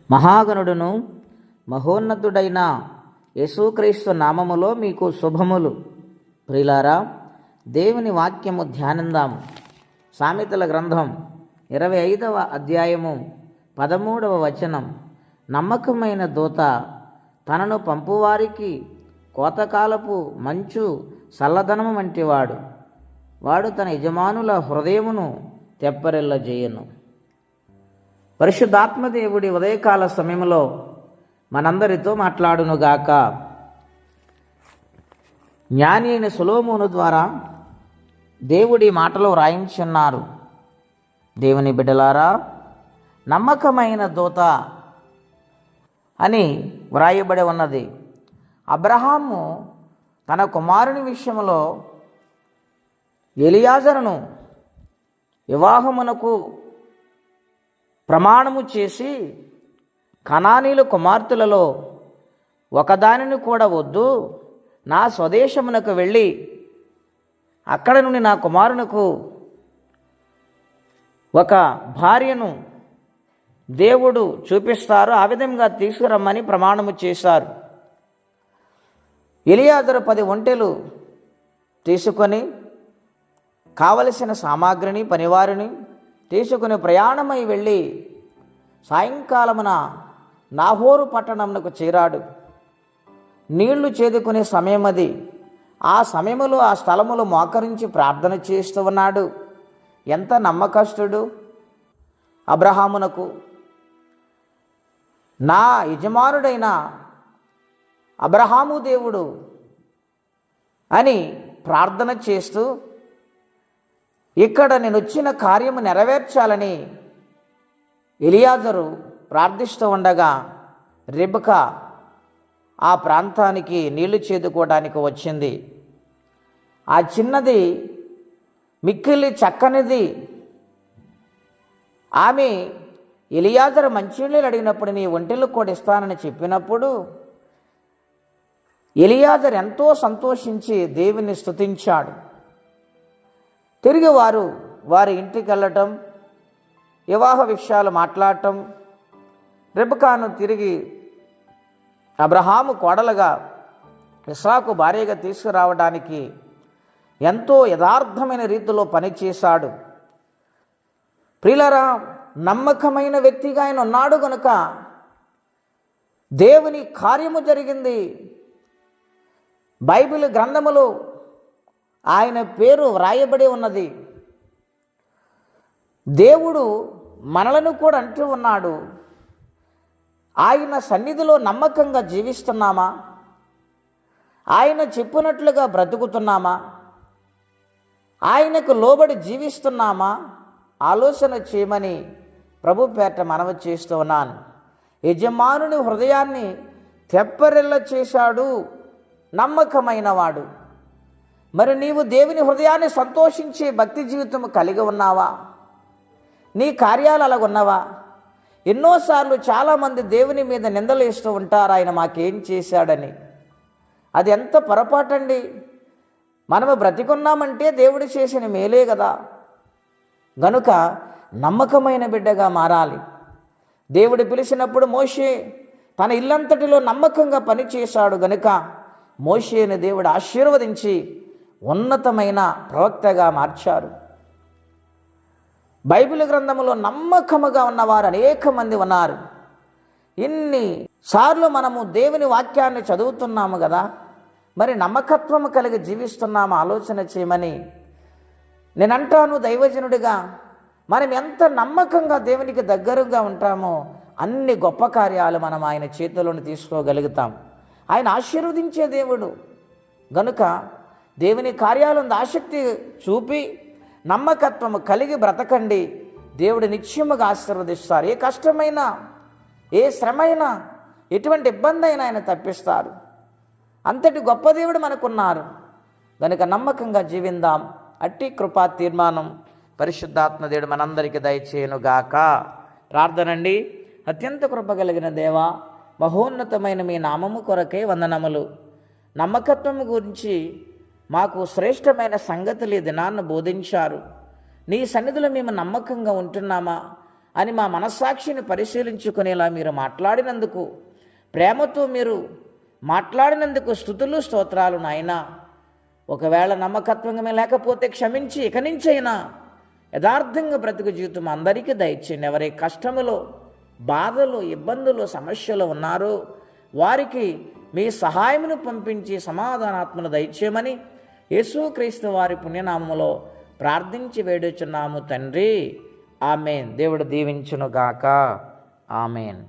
మహాగణుడును మహోన్నతుడైన యేసుక్రీస్తు నామములో మీకు శుభములు. ప్రియులారా, దేవుని వాక్యము ధ్యానిందాము. సామెతల గ్రంథం 25వ అధ్యాయము 13వ వచనం. నమ్మకమైన దూత తనను పంపువారికి కోతకాలపు మంచు చల్లదనము వంటివాడు. వాడు తన యజమానుల హృదయమును తెప్పరిల్లజేయును. పరిశుద్ధాత్మదేవుడి ఉదయకాల సమయంలో మనందరితో మాట్లాడునుగాక. జ్ఞాని అయిన సొలొమోను ద్వారా దేవుడి మాటలు వ్రాయించున్నారు. దేవుని బిడ్డలారా, నమ్మకమైన దూత అని వ్రాయబడి ఉన్నది. అబ్రహాము తన కుమారుని విషయంలో ఎలియాజరును వివాహమునకు ప్రమాణము చేసి, కనానీల కుమార్తెలలో ఒకదానిని కూడా వద్దు, నా స్వదేశమునకు వెళ్ళి అక్కడ నుండి నా కుమారునకు ఒక భార్యను దేవుడు చూపిస్తారు, ఆ విధంగా తీసుకురమ్మని ప్రమాణము చేశారు. ఎలియాజరు 10 ఒంటెలు తీసుకొని కావలసిన సామాగ్రిని పనివారిని తీసుకుని ప్రయాణమై వెళ్ళి సాయంకాలమున నాహోరు పట్టణమునకు చేరాడు. నీళ్లు చేదుకునే సమయం అది. ఆ సమయములో ఆ స్థలములో మోకరించి ప్రార్థన చేస్తూ ఉన్నాడు. ఎంత నమ్మకస్తుడు! అబ్రహామునకు నా యజమానుడైన అబ్రహాము దేవుడు అని ప్రార్థన చేస్తూ, ఇక్కడ నేను వచ్చిన కార్యము నెరవేర్చాలని ఎలియాజరు ప్రార్థిస్తూ ఉండగా రెబెకా ఆ ప్రాంతానికి నీళ్లు చేదుకోవడానికి వచ్చింది. ఆ చిన్నది మిక్కిలి చక్కనిది. ఆమె ఎలియాజరు మంచినీళ్ళు అడిగినప్పుడు నీ ఒంటెలు కూడా ఇస్తానని చెప్పినప్పుడు ఎలియాజరు ఎంతో సంతోషించి దేవుని స్తుతించాడు. తిరిగి వారి ఇంటికి వెళ్ళటం, వివాహ విషయాలు మాట్లాడటం, రెబెకాను తిరిగి అబ్రహాము కోడలుగా ఇస్సాకు భార్యగా తీసుకురావడానికి ఎంతో యథార్థమైన రీతిలో పనిచేశాడు. ప్రియులారా, నమ్మకమైన వ్యక్తిగా ఆయన ఉన్నాడు కనుక దేవుని కార్యము జరిగింది. బైబిల్ గ్రంథములో ఆయన పేరు వ్రాయబడి ఉన్నది. దేవుడు మనలను కూడా అంటూ ఉన్నాడు, ఆయన సన్నిధిలో నమ్మకంగా జీవిస్తున్నామా? ఆయన చెప్పినట్లుగా బ్రతుకుతున్నామా? ఆయనకు లోబడి జీవిస్తున్నామా? ఆలోచన చేయమని ప్రభు పేట మనవి చేస్తూ ఉన్నాను. యజమానుని హృదయాన్ని తెప్పరిల్ల చేశాడు నమ్మకమైన వాడు. మరి నీవు దేవుని హృదయాన్ని సంతోషించే భక్తి జీవితం కలిగి ఉన్నావా? నీ కార్యాలు అలాగున్నావా? ఎన్నోసార్లు చాలామంది దేవుని మీద నిందలు వేస్తూ ఉంటారు, ఆయన మాకేం చేశాడని. అది ఎంత పొరపాటండి. మనము బ్రతికున్నామంటే దేవుడు చేసిన మేలే కదా. గనుక నమ్మకమైన బిడ్డగా మారాలి. దేవుడు పిలిచినప్పుడు మోషే తన ఇల్లంతటిలో నమ్మకంగా పనిచేశాడు గనుక మోషేని దేవుడు ఆశీర్వదించి ఉన్నతమైన ప్రవక్తగా మార్చారు. బైబిల్ గ్రంథంలో నమ్మకముగా ఉన్నవారు అనేక మంది ఉన్నారు. ఇన్ని సార్లు మనము దేవుని వాక్యాన్ని చదువుతున్నాము కదా, మరి నమ్మకత్వము కలిగి జీవిస్తున్నాము ఆలోచన చేయమని నేనంటాను. దైవజనుడిగా మనం ఎంత నమ్మకంగా దేవునికి దగ్గరగా ఉంటామో అన్ని గొప్ప కార్యాలు మనం ఆయన చేతిలోని తీసుకోగలుగుతాం. ఆయన ఆశీర్వదించే దేవుడు గనుక దేవుని కార్యాలను ఆసక్తి చూపి నమ్మకత్వము కలిగి బ్రతకండి. దేవుడు నిత్యముగా ఆశీర్వదిస్తారు. ఏ కష్టమైనా, ఏ శ్రమైనా, ఎటువంటి ఇబ్బంది అయినా ఆయన తప్పిస్తారు. అంతటి గొప్ప దేవుడు మనకున్నారు కనుక నమ్మకంగా జీవిందాం. అట్టి కృపా తీర్మానం పరిశుద్ధాత్మ దేవుడు మనందరికీ దయచేయునుగాక. ప్రార్థనండి. అత్యంత కృప కలిగిన దేవా, మహోన్నతమైన మీ నామము కొరకే వందనములు. నమ్మకత్వము గురించి మాకు శ్రేష్టమైన సంగతులు ఈ దినాన్ని బోధించారు. నీ సన్నిధిలో మేము నమ్మకంగా ఉంటున్నామా? అని మా మనస్సాక్షిని పరిశీలించుకునేలా మీరు మాట్లాడినందుకు, ప్రేమతో మీరు మాట్లాడినందుకు స్తుతులు స్తోత్రాలు నాయనా. ఒకవేళ నమ్మకత్వంగా లేకపోతే క్షమించి ఇక నుంచైనా యథార్థంగా బ్రతుకు జీవితం అందరికీ దయచేయండి. ఎవరి కష్టములో, బాధలు, ఇబ్బందులు, సమస్యలు ఉన్నారో వారికి మీ సహాయమును పంపించి సమాధానాత్మను దయచేయమని యేసుక్రీస్తు వారి పుణ్యనామములో ప్రార్థించి వేడుచున్నాము తండ్రి. ఆమెన్. దేవుడు దీవించునుగాక. ఆమెన్.